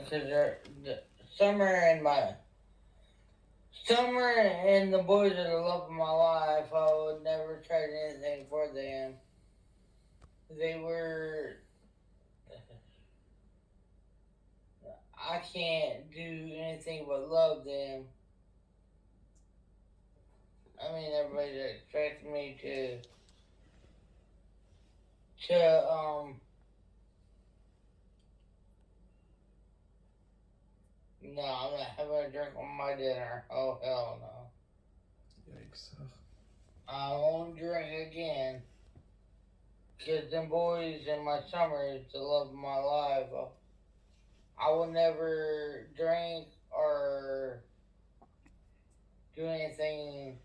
because Summer and my Summer and the boys are the love of my life. I would never trade anything for them. They were. I can't do anything but love them. I mean, everybody expects me to. No, I'm not having a drink on my dinner. Oh hell no! Yikes. I won't drink again. Cause them boys in my summer is the love of my life. I will never drink or do anything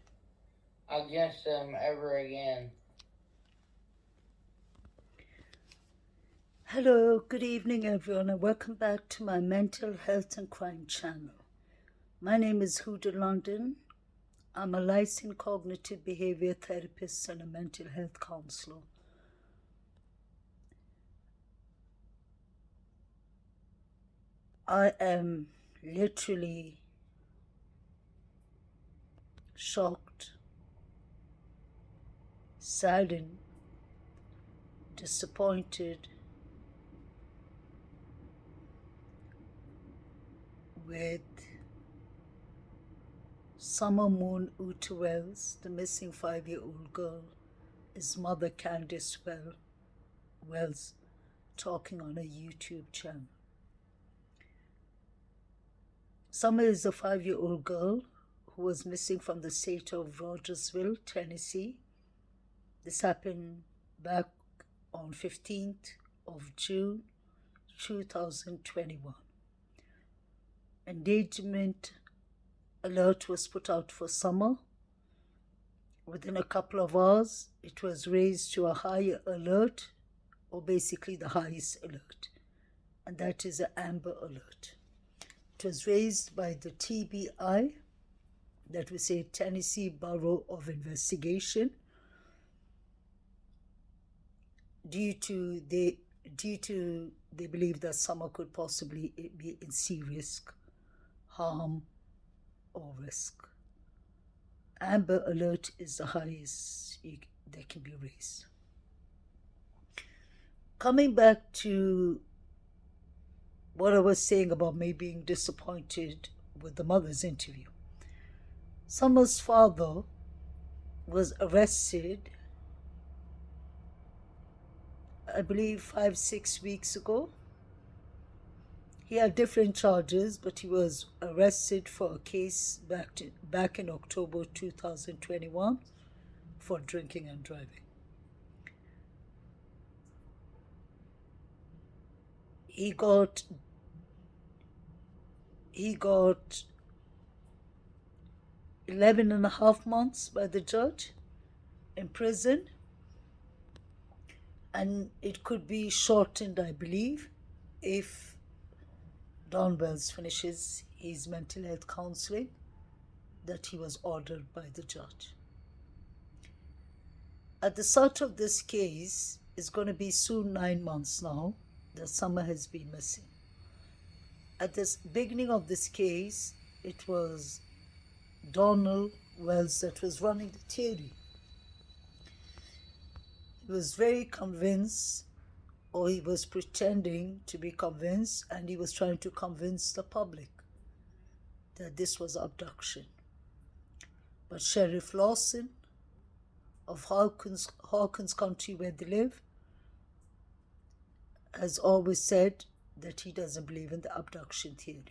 against them ever again. Hello, good evening, everyone, and welcome back to my mental health and crime channel. My name is Huda London. I'm a licensed cognitive behavior therapist and a mental health counselor. I am literally shocked, saddened, disappointed with Summer Moon Uta Wells, the missing 5-year-old girl, his mother Candice Wells, talking on a YouTube channel. Summer is a 5-year-old girl who was missing from the state of Rogersville, Tennessee. This happened back on 15th of June 2021. Endangerment alert was put out for Summer. Within a couple of hours, it was raised to a higher alert, or basically the highest alert, and that is an Amber Alert. It was raised by the TBI, that we say Tennessee Bureau of Investigation, due to they believe that Summer could possibly be in serious harm or risk. Amber Alert is the highest that can be raised. Coming back to what I was saying about me being disappointed with the mother's interview. Summer's father was arrested, I believe 5-6 weeks ago. He had different charges, but he was arrested for a case back in October 2021 for drinking and driving. He got 11 and a half months by the judge in prison, and it could be shortened, I believe, if Don Wells finishes his mental health counseling that he was ordered by the judge. At the start of this case, it's going to be soon 9 months now that Summer has been missing. At the beginning of this case, it was Donald Wells that was running the theory. He was very convinced, or he was pretending to be convinced, and he was trying to convince the public that this was abduction. But Sheriff Lawson of Hawkins County, where they live, has always said that he doesn't believe in the abduction theory.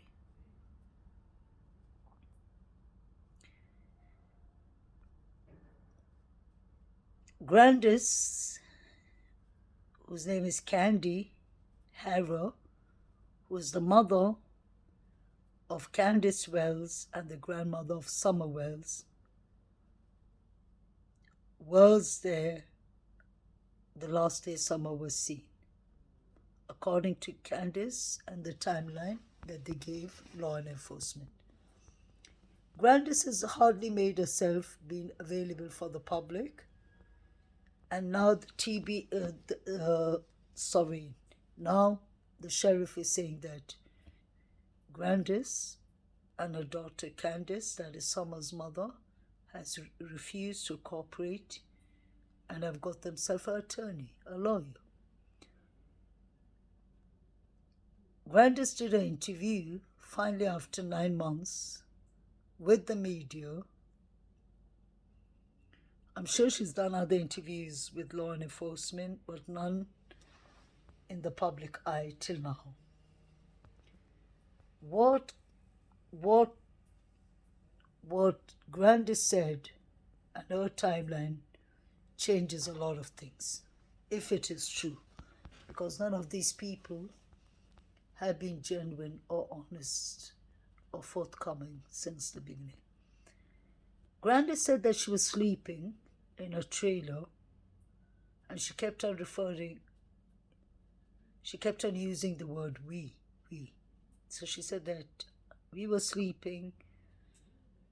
Grandis, whose name is Candy Harrow, who is the mother of Candice Wells and the grandmother of Summer Wells, was there the last day Summer was seen, according to Candice and the timeline that they gave law enforcement. Grandis has hardly made herself being available for the public, and now now the sheriff is saying that Grandis and her daughter Candice, that is Summer's mother, has refused to cooperate and have got themselves an attorney, a lawyer. Grandis did an interview finally after 9 months with the media. I'm sure she's done other interviews with law enforcement, but none in the public eye till now. What Grandis said and her timeline changes a lot of things, if it is true, because none of these people have been genuine or honest or forthcoming since the beginning. Grandis said that she was sleeping in a trailer and she kept on using the word we. So she said that we were sleeping,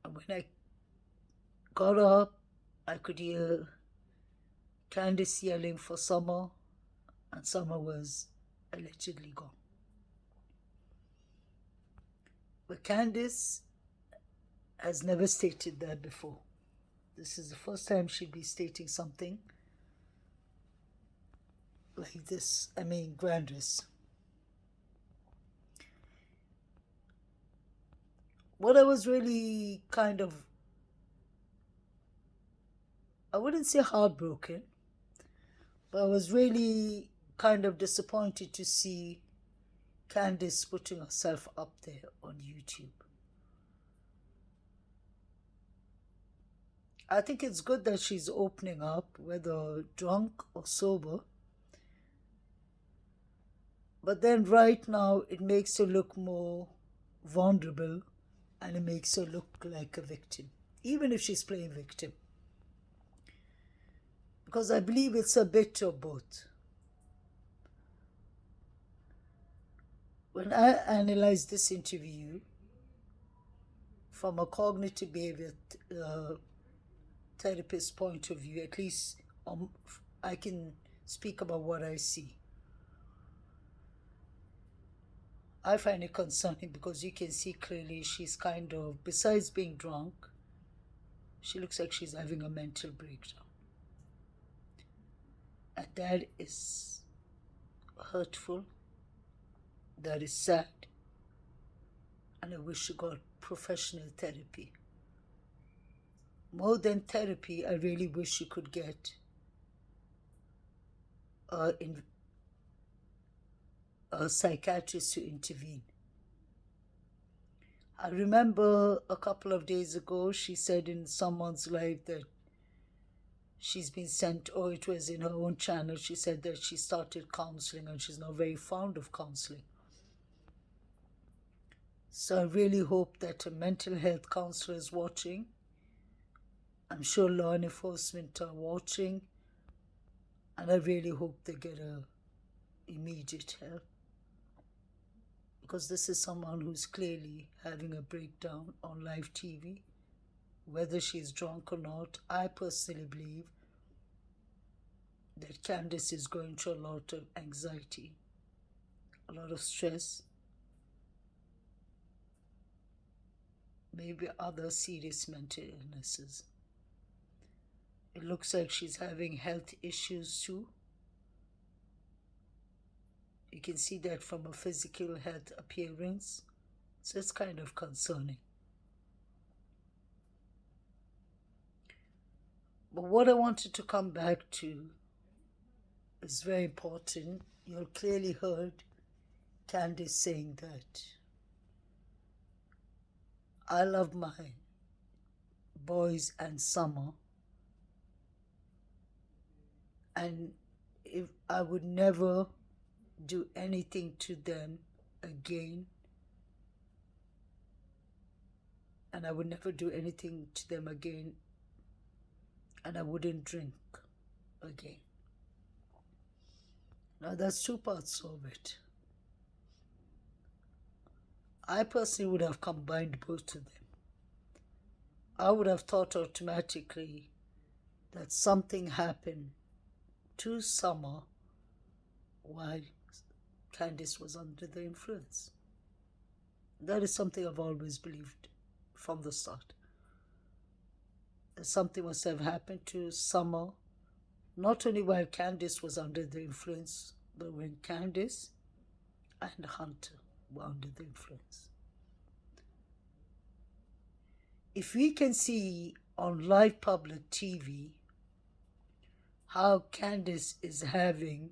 and when I got up, I could hear Candice yelling for Summer, and Summer was allegedly gone. But Candice has never stated that before. This is the first time she'd be stating something like this. I mean, Grandis. What I was really kind of, I wouldn't say heartbroken, but I was really kind of disappointed to see Candice putting herself up there on YouTube. I think it's good that she's opening up, whether drunk or sober. But then right now it makes her look more vulnerable and it makes her look like a victim, even if she's playing victim. Because I believe it's a bit of both. When I analyze this interview from a cognitive behavior therapist point of view, at least I can speak about what I see. I find it concerning because you can see clearly she's kind of, besides being drunk, she looks like she's having a mental breakdown. And that is hurtful, that is sad, and I wish she got professional therapy. More than therapy, I really wish she could get a psychiatrist to intervene. I remember a couple of days ago, she said in someone's live that she's been sent, or it was in her own channel, she said that she started counseling and she's now very fond of counseling. So I really hope that a mental health counselor is watching. I'm sure law enforcement are watching, and I really hope they get immediate help. Because this is someone who's clearly having a breakdown on live TV. Whether she's drunk or not, I personally believe that Candice is going through a lot of anxiety, a lot of stress, maybe other serious mental illnesses. It looks like she's having health issues too. You can see that from her physical health appearance. So it's kind of concerning. But what I wanted to come back to is very important. You clearly heard Candice saying that I love my boys and Summer, and if I would never do anything to them again, and I would never do anything to them again, and I wouldn't drink again. Now that's two parts of it. I personally would have combined both of them. I would have thought automatically that something happened to Summer while Candice was under the influence. That is something I've always believed from the start. That something must have happened to Summer, not only while Candice was under the influence, but when Candice and Hunter were under the influence. If we can see on live public TV how Candice is having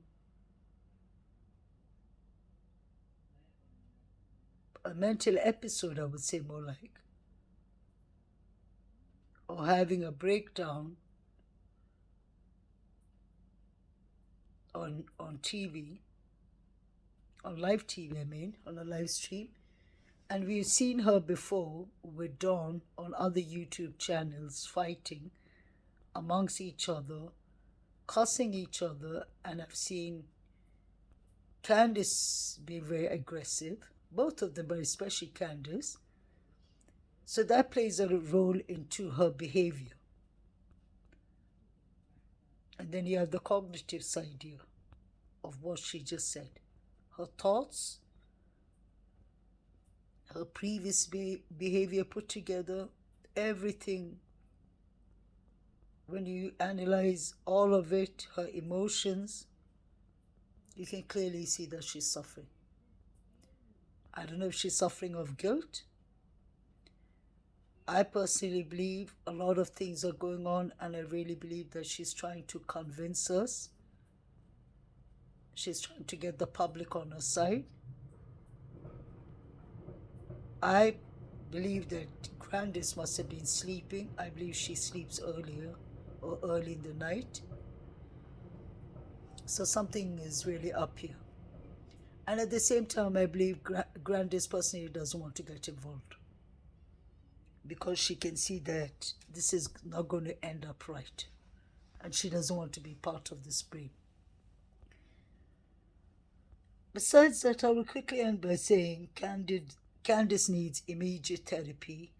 a mental episode, I would say more like, or having a breakdown on TV, on live TV, on a live stream. And we've seen her before with Dawn on other YouTube channels fighting amongst each other, cussing each other, and I've seen Candice be very aggressive, both of them, but especially Candice. So that plays a role into her behavior. And then you have the cognitive side here of what she just said. Her thoughts, her previous behavior put together, everything. When you analyze all of it, her emotions, you can clearly see that she's suffering. I don't know if she's suffering of guilt. I personally believe a lot of things are going on, and I really believe that she's trying to convince us. She's trying to get the public on her side. I believe that Candice must have been sleeping. I believe she sleeps earlier or early in the night. So something is really up here. And at the same time, I believe Candice personally doesn't want to get involved, because she can see that this is not going to end up right, and she doesn't want to be part of this brain. Besides that, I will quickly end by saying Candice needs immediate therapy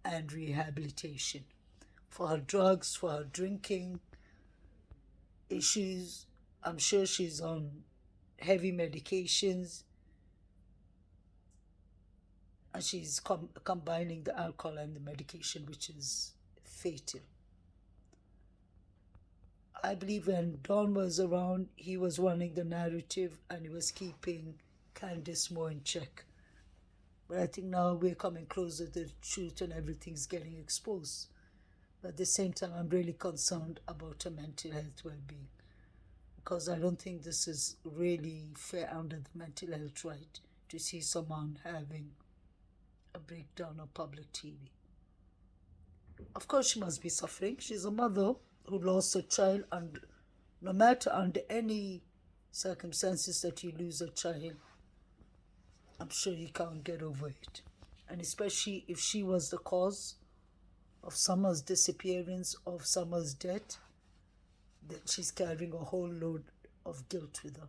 and rehabilitation for her drugs, for her drinking issues. I'm sure she's on heavy medications, and she's combining the alcohol and the medication, which is fatal. I believe when Don was around, he was running the narrative and he was keeping Candice more in check. But I think now we're coming closer to the truth and everything's getting exposed. But at the same time, I'm really concerned about her mental health well-being, because I don't think this is really fair under the mental health right to see someone having a breakdown on public TV. Of course, she must be suffering. She's a mother who lost a child, and no matter under any circumstances that you lose a child, I'm sure you can't get over it. And especially if she was the cause of Summer's disappearance, of Summer's death, then she's carrying a whole load of guilt with her,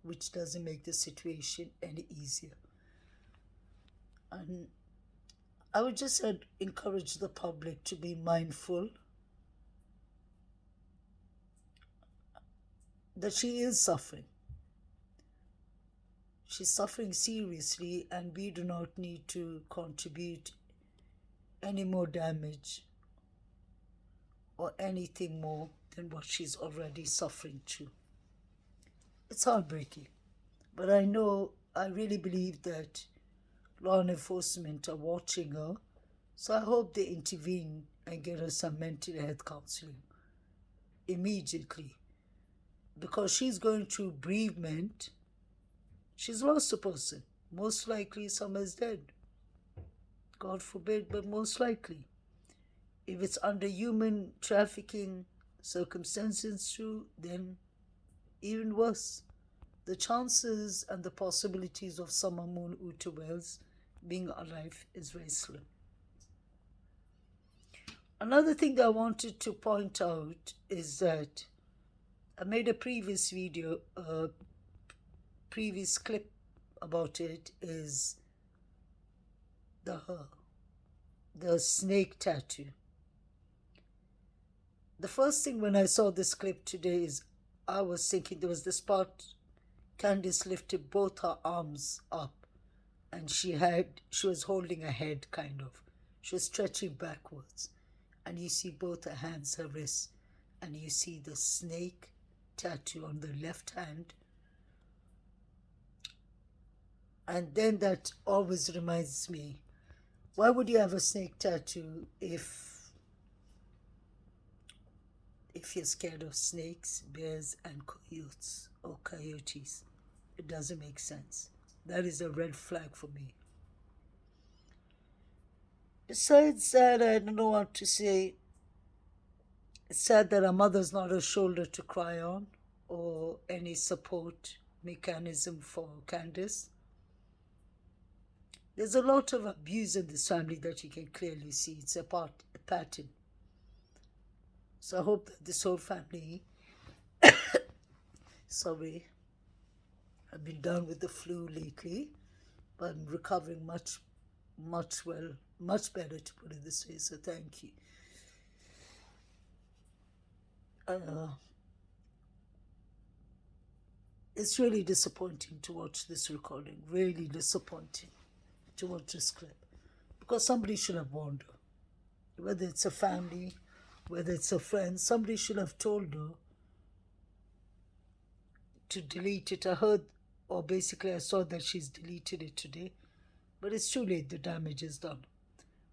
which doesn't make the situation any easier. And I would just encourage the public to be mindful that she is suffering. She's suffering seriously, and we do not need to contribute any more damage or anything more than what she's already suffering through. It's heartbreaking, but I really believe that law enforcement are watching her, so I hope they intervene and get her some mental health counseling immediately, because she's going through bereavement. She's lost a person. Most likely Summer's dead. God forbid, but most likely. If it's under human trafficking circumstances too, then even worse. The chances and the possibilities of Summer Moon Uta Wells being alive is very slim. Another thing that I wanted to point out is that I made a previous video, previous clip about it, is the snake tattoo. The first thing when I saw this clip today is I was thinking there was this part Candice lifted both her arms up and she was holding her head, kind of. She was stretching backwards, and you see both her hands, her wrists, and you see the snake tattoo on the left hand. And then that always reminds me, why would you have a snake tattoo if you're scared of snakes, bears, and coyotes or coyotes? It doesn't make sense. That is a red flag for me. Besides that, I don't know what to say. It's sad that her mother's not a shoulder to cry on or any support mechanism for Candice. There's a lot of abuse in this family that you can clearly see. It's a pattern. So I hope that this whole family, sorry, I've been down with the flu lately, but I'm recovering much better, to put it this way. So thank you. It's really disappointing to watch this recording. Really disappointing to watch this clip, because somebody should have warned her. Whether it's a family, whether it's a friend, somebody should have told her to delete it. I heard, or basically I saw that she's deleted it today, but it's too late. The damage is done.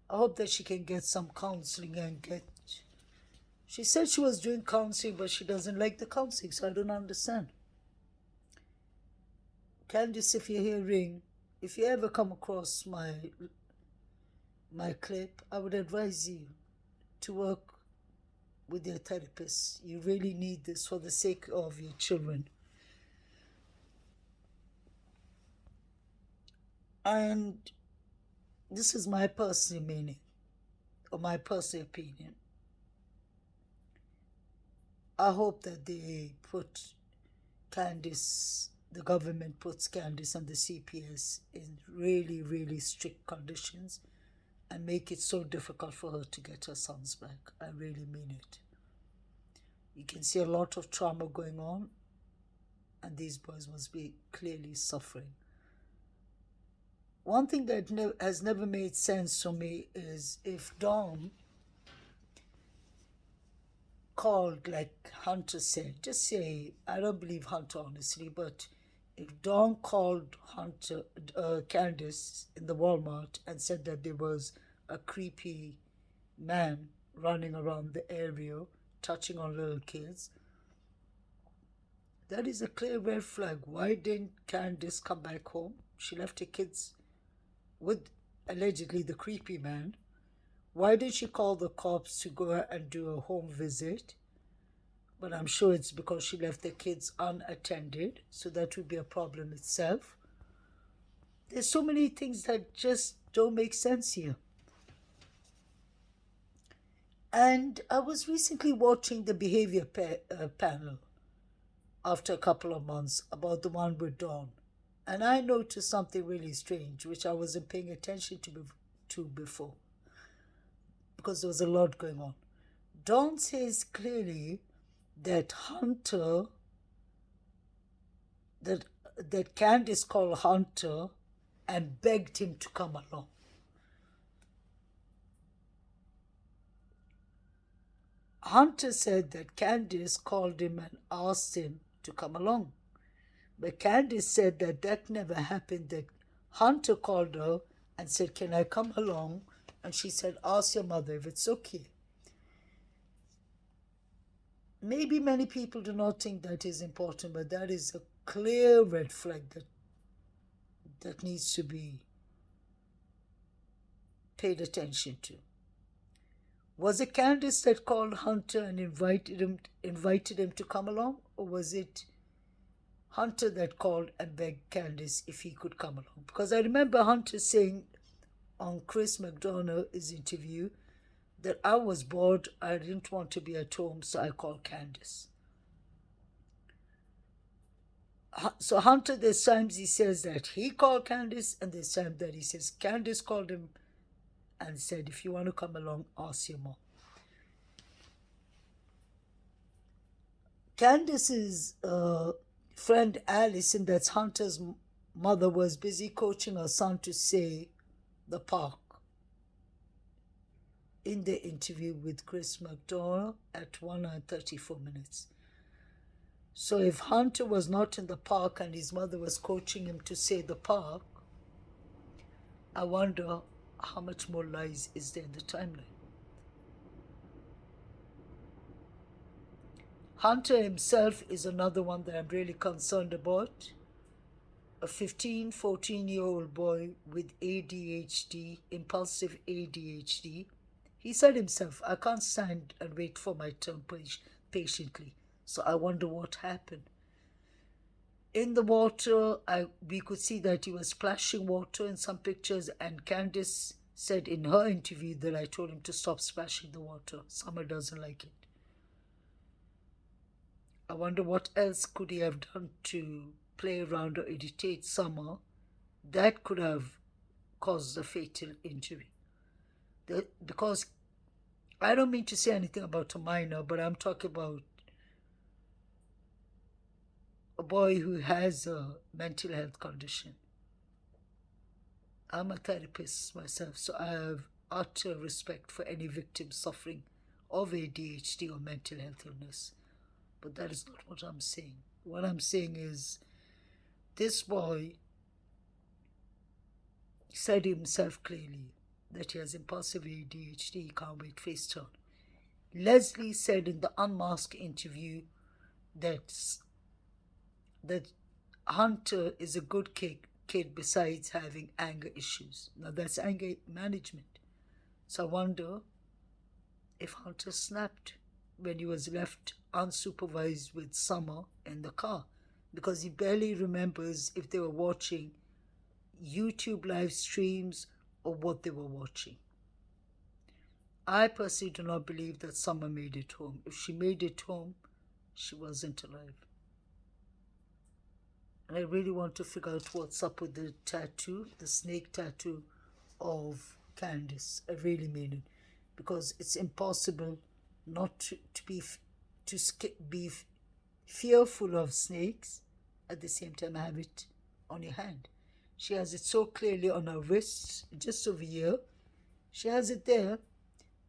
I hope that she can get some counseling and she said she was doing counseling, but she doesn't like the counseling, so I don't understand. Candice, if you're hearing, if you ever come across my clip, I would advise you to work with your therapist. You really need this for the sake of your children. And this is my personal meaning, or my personal opinion. I hope that they put Candice, the government puts Candice and the CPS in really, really strict conditions and make it so difficult for her to get her sons back. I really mean it. You can see a lot of trauma going on, and these boys must be clearly suffering. One thing that has never made sense to me is if Dom called, like Hunter said, just say, I don't believe Hunter honestly, but if Dawn called Candice in the Walmart and said that there was a creepy man running around the area touching on little kids, that is a clear red flag. Why didn't Candice come back home? She left her kids with allegedly the creepy man. Why did she call the cops to go and do a home visit? But I'm sure it's because she left the kids unattended, so that would be a problem itself. There's so many things that just don't make sense here. And I was recently watching the behavior panel after a couple of months about the one with Dawn. And I noticed something really strange, which I wasn't paying attention to before, because there was a lot going on. Dawn says clearly that that Candice called Hunter and begged him to come along. Hunter said that Candice called him and asked him to come along. But Candice said that never happened, that Hunter called her and said, can I come along? And she said, ask your mother if it's okay. Maybe many people do not think that is important, but that is a clear red flag that needs to be paid attention to. Was it Candice that called Hunter and invited him to come along, or was it Hunter that called and begged Candice if he could come along? Because I remember Hunter saying on Chris McDonough's interview that I was bored, I didn't want to be at home, so I called Candice. So Hunter, there's times he says that he called Candice, and there's times that he says Candice called him and said, if you want to come along, ask your mom. Candice's friend Alice, and that's Hunter's mother was busy coaching her son to say the park in the interview with Chris McDonald at 1 hour 34 minutes. So if Hunter was not in the park and his mother was coaching him to say the park, I wonder how much more lies is there in the timeline. Hunter himself is another one that I'm really concerned about. A 15, 14-year-old boy with ADHD, impulsive ADHD. He said himself, I can't stand and wait for my turn patiently. So I wonder what happened. In the water, we could see that he was splashing water in some pictures, and Candice said in her interview that I told him to stop splashing the water. Summer doesn't like it. I wonder what else could he have done to play around or irritate Summer that could have caused a fatal injury. Because I don't mean to say anything about a minor, but I'm talking about a boy who has a mental health condition. I'm a therapist myself, so I have utter respect for any victim suffering of ADHD or mental health illness. But that is not what I'm saying. What I'm saying is this boy said himself clearly that he has impulsive ADHD, he can't wait face turn. Leslie said in the Unmasked interview that Hunter is a good kid besides having anger issues. Now that's anger management. So I wonder if Hunter snapped when he was left unsupervised with Summer in the car, because he barely remembers if they were watching YouTube live streams or what they were watching. I personally do not believe that Summer made it home. If she made it home, she wasn't alive. And I really want to figure out what's up with the tattoo, the snake tattoo of Candice. I really mean it. Because it's impossible not to be fearful of snakes, at the same time have it on your hand. She has it so clearly on her wrist, just over here. She has it there.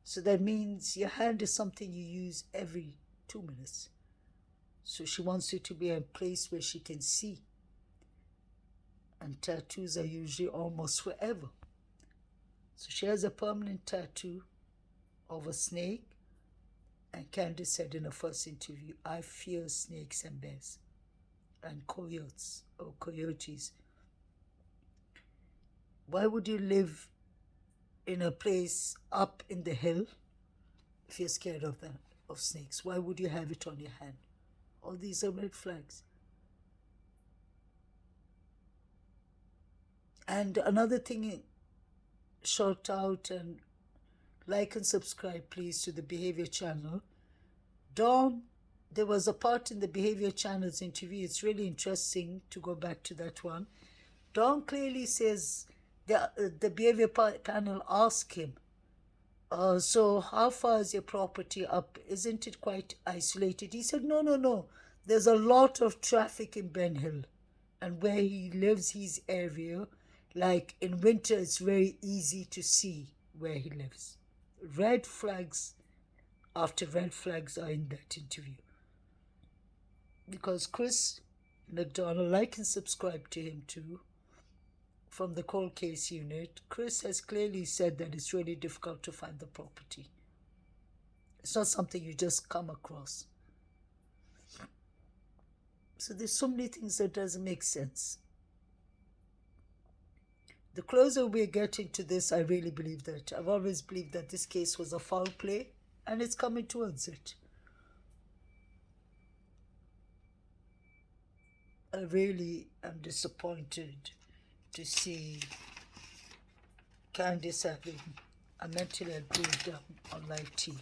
So that means your hand is something you use every 2 minutes. So she wants you to be in a place where she can see. And tattoos are usually almost forever. So she has a permanent tattoo of a snake. And Candice said in her first interview, I fear snakes and bears and coyotes or coyotes. Why would you live in a place up in the hill if you're scared of snakes? Why would you have it on your hand? All these are red flags. And another thing, shout out and like and subscribe please to the Behavior Channel. Dawn, there was a part in the Behavior Channel's interview, it's really interesting to go back to that one. Dawn clearly says the Behavior Panel asked him, so how far is your property up? Isn't it quite isolated? He said, no. There's a lot of traffic in Ben Hill. And where he lives, his area, like in winter, it's very easy to see where he lives. Red flags after red flags are in that interview. Because Chris McDonald, like and subscribe to him too, from the cold case unit, Chris has clearly said that it's really difficult to find the property. It's not something you just come across. So there's so many things that doesn't make sense. The closer we get into this, I really believe that. I've always believed that this case was a foul play, and it's coming towards it. I really am disappointed to see Candice having a mental health breakdown on live TV.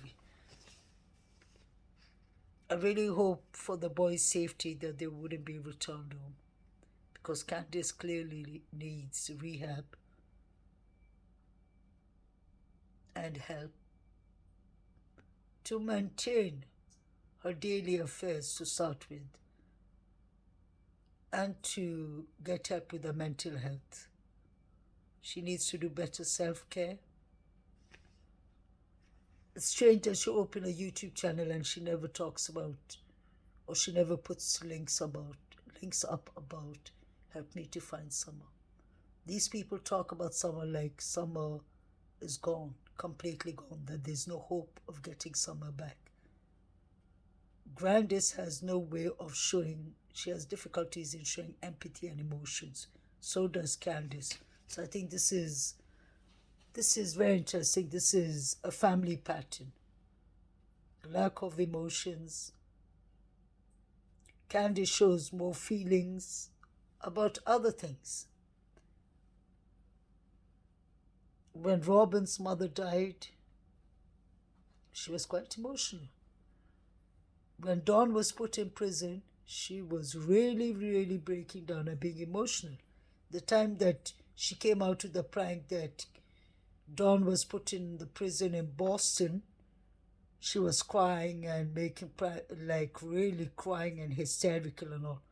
I really hope for the boys' safety that they wouldn't be returned home, because Candice clearly needs rehab and help to maintain her daily affairs to start with. and to get help with her mental health. She needs to do better self-care. It's strange that she opened a YouTube channel and she never talks about, or she never puts links up about help me to find Summer. These people talk about Summer like Summer is gone, completely gone, that there's no hope of getting Summer back. Grandis has no way of showing, she has difficulties in showing empathy and emotions. So does Candice. So I think this is very interesting. This is a family pattern. Lack of emotions. Candice shows more feelings about other things. When Robin's mother died, she was quite emotional. When Dawn was put in prison, she was really, really breaking down and being emotional. The time that she came out with the prank that Dawn was put in the prison in Boston, she was crying and really crying and hysterical and all.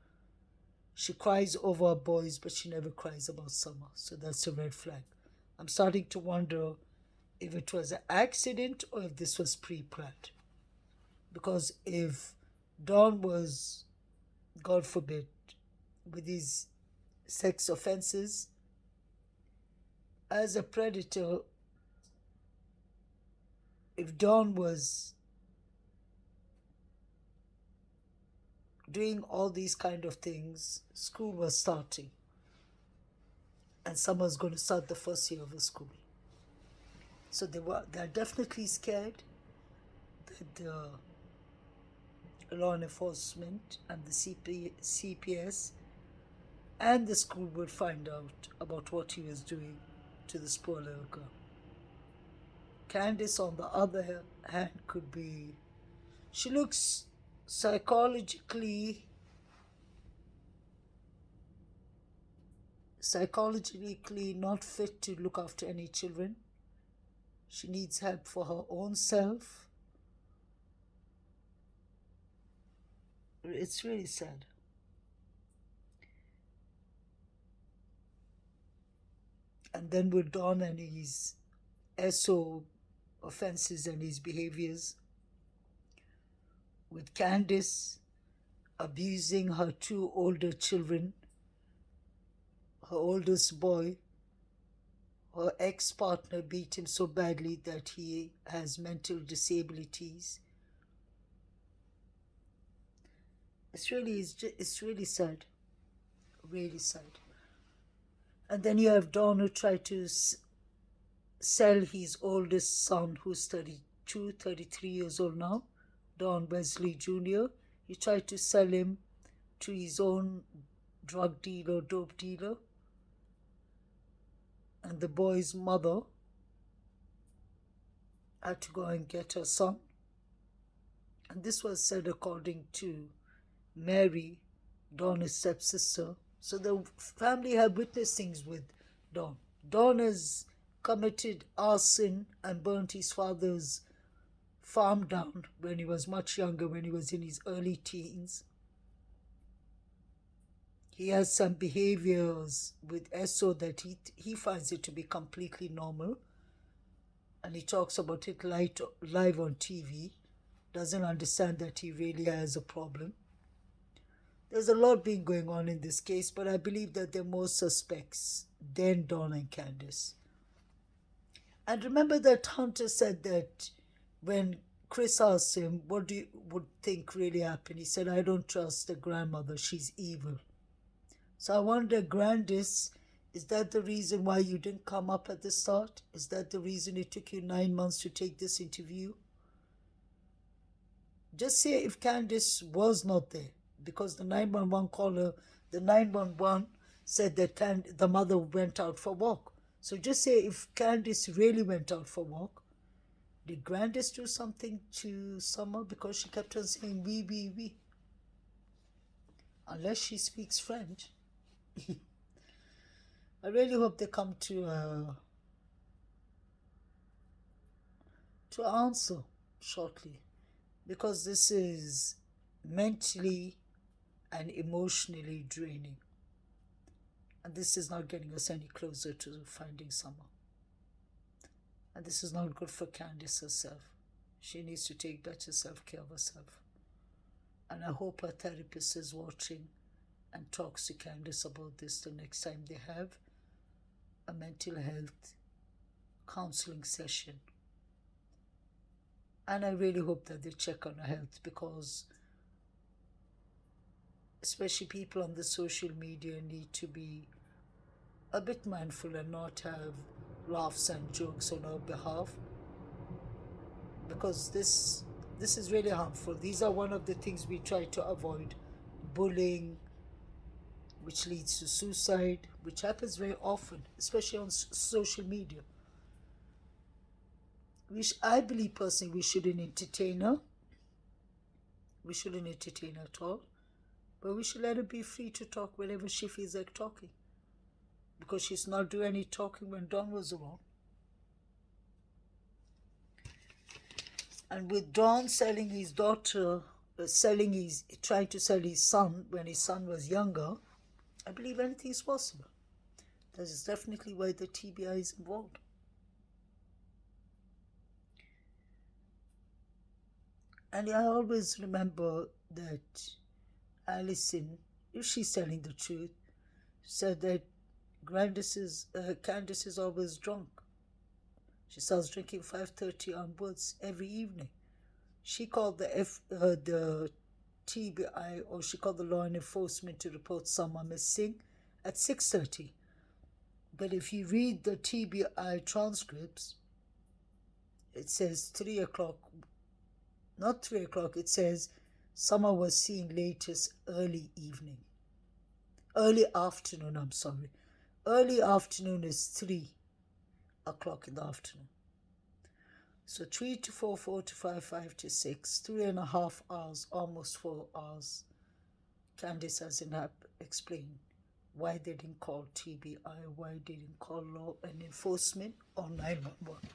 She cries over her boys, but she never cries about Summer. So that's a red flag. I'm starting to wonder if it was an accident or if this was pre-planned. Because if Dawn was, God forbid, with these sex offenses, as a predator, if Dawn was doing all these kind of things, school was starting. And Summer's going to start the first year of the school. So they're definitely scared that the law enforcement and the CPS and the school would find out about what he was doing to this poor little girl. Candice, on the other hand, could be, she looks psychologically not fit to look after any children. She needs help for her own self. It's really sad. And then with Don and his SO offenses and his behaviors, with Candice abusing her two older children, her oldest boy, her ex-partner beat him so badly that he has mental disabilities. It's really sad, really sad. And then you have Don, who tried to sell his oldest son, who's 33 years old now, Don Wesley Jr. He tried to sell him to his own dope dealer. And the boy's mother had to go and get her son. And this was said according to Mary, Don's stepsister. So the family had witnessed things with Don. Don has committed arson and burnt his father's farm down when he was much younger, when he was in his early teens. He has some behaviors with SO that he finds it to be completely normal. And he talks about it live on TV. Doesn't understand that he really has a problem. There's a lot being going on in this case, but I believe that there are more suspects than Don and Candice. And remember that Hunter said that when Chris asked him, what do you would think really happened? He said, I don't trust the grandmother, she's evil. So I wonder, Grandis, is that the reason why you didn't come up at the start? Is that the reason it took you 9 months to take this interview? Just say if Candice was not there, because the 911 caller, the 911 said that the mother went out for a walk. So just say if Candice really went out for a walk, did Grandis do something to Summer because she kept on saying we? Unless she speaks French. I really hope they come to an answer shortly, because this is mentally and emotionally draining. And this is not getting us any closer to finding Summer. And this is not good for Candice herself. She needs to take better self-care of herself. And I hope her therapist is watching and talks to Candice about this the next time they have a mental health counseling session. And I really hope that they check on her health, because especially people on the social media need to be a bit mindful and not have laughs and jokes on our behalf, because this is really harmful. These are one of the things we try to avoid: bullying, which leads to suicide, which happens very often, especially on social media. I believe personally we shouldn't entertain her. We shouldn't entertain her at all. But we should let her be free to talk whenever she feels like talking, because she's not doing any talking when Don was around. And with Don selling his daughter, trying to sell his son when his son was younger, I believe anything is possible. That is definitely why the TBI is involved. And I always remember that Alison, if she's telling the truth, said that Candice is always drunk. She starts drinking 5:30 onwards every evening. She called the TBI, or she called the law enforcement to report Summer missing at 6:30. But if you read the TBI transcripts, it says 3 o'clock. Not 3 o'clock, it says Summer was seen latest early afternoon, I'm sorry. Early afternoon is 3 o'clock in the afternoon. So 3 to 4, 4 to 5, 5 to 6, 3.5 hours, almost 4 hours. Candice hasn't explained why they didn't call TBI, why they didn't call law and enforcement or 911.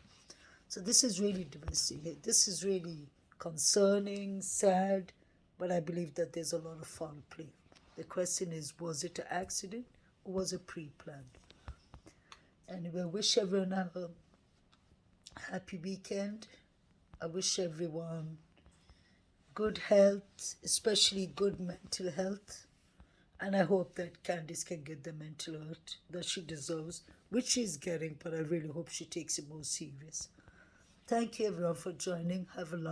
So this is really devastating. This is really concerning, sad, but I believe that there's a lot of foul play. The question is, was it an accident or was it pre-planned? Anyway, I wish everyone a happy weekend. I wish everyone good health, especially good mental health. And I hope that Candice can get the mental health that she deserves, which she's getting, but I really hope she takes it more serious. Thank you everyone for joining. Have a